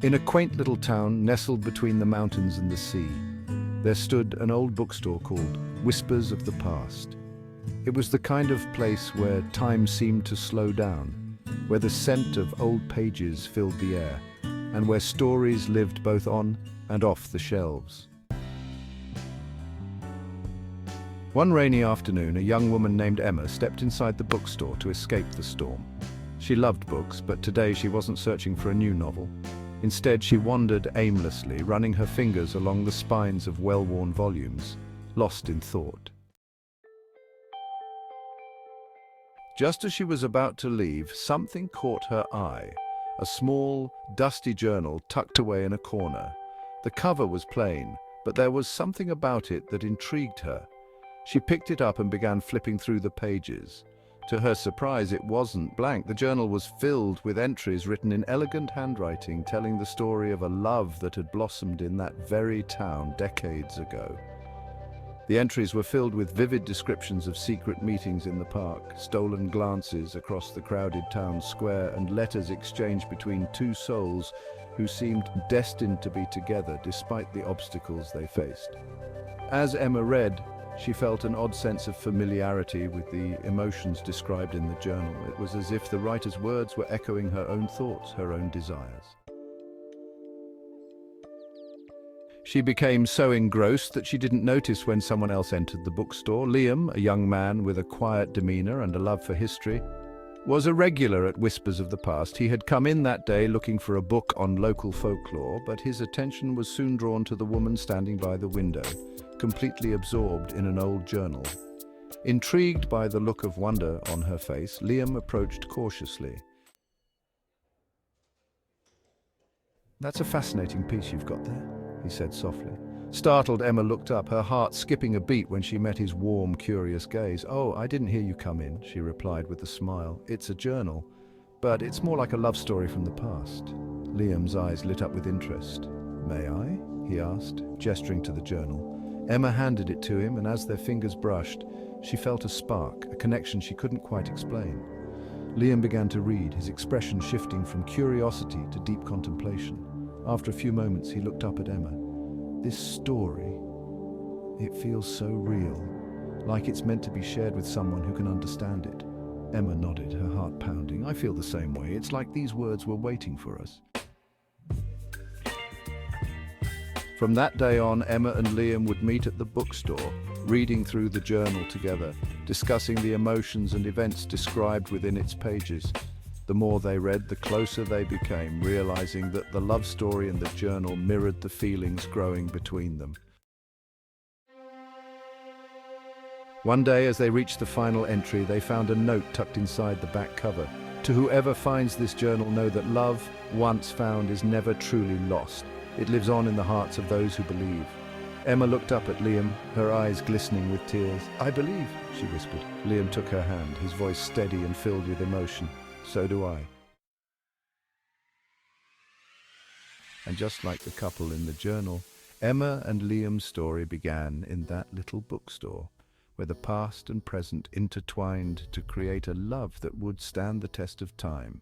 In a quaint little town nestled between the mountains and the sea, there stood an old bookstore called Whispers of the Past. It was the kind of place where time seemed to slow down, where the scent of old pages filled the air, and where stories lived both on and off the shelves. One rainy afternoon, a young woman named Emma stepped inside the bookstore to escape the storm. She loved books, but today she wasn't searching for a new novel. Instead, she wandered aimlessly, running her fingers along the spines of well-worn volumes, lost in thought. Just as she was about to leave, something caught her eye. A small, dusty journal tucked away in a corner. The cover was plain, but there was something about it that intrigued her. She picked it up and began flipping through the pages. To her surprise, it wasn't blank. The journal was filled with entries written in elegant handwriting, telling the story of a love that had blossomed in that very town decades ago. The entries were filled with vivid descriptions of secret meetings in the park, stolen glances across the crowded town square, and letters exchanged between two souls who seemed destined to be together despite the obstacles they faced. As Emma read, she felt an odd sense of familiarity with the emotions described in the journal. It was as if the writer's words were echoing her own thoughts, her own desires. She became so engrossed that she didn't notice when someone else entered the bookstore. Liam, a young man with a quiet demeanor and a love for history, was a regular at Whispers of the Past. He had come in that day looking for a book on local folklore, but his attention was soon drawn to the woman standing by the window, completely absorbed in an old journal. Intrigued by the look of wonder on her face, Liam approached cautiously. "That's a fascinating piece you've got there," he said softly. Startled, Emma looked up, her heart skipping a beat when she met his warm, curious gaze. "Oh, I didn't hear you come in," she replied with a smile. "It's a journal, but it's more like a love story from the past." Liam's eyes lit up with interest. "May I?" he asked, gesturing to the journal. Emma handed it to him, and as their fingers brushed, she felt a spark, a connection she couldn't quite explain. Liam began to read, his expression shifting from curiosity to deep contemplation. After a few moments, he looked up at Emma. "This story, it feels so real, like it's meant to be shared with someone who can understand it." Emma nodded, her heart pounding. "I feel the same way. It's like these words were waiting for us." From that day on, Emma and Liam would meet at the bookstore, reading through the journal together, discussing the emotions and events described within its pages. The more they read, the closer they became, realizing that the love story in the journal mirrored the feelings growing between them. One day, as they reached the final entry, they found a note tucked inside the back cover. "To whoever finds this journal, know that love, once found, is never truly lost. It lives on in the hearts of those who believe." Emma looked up at Liam, her eyes glistening with tears. "I believe," she whispered. Liam took her hand, his voice steady and filled with emotion. "So do I." And just like the couple in the journal, Emma and Liam's story began in that little bookstore, where the past and present intertwined to create a love that would stand the test of time.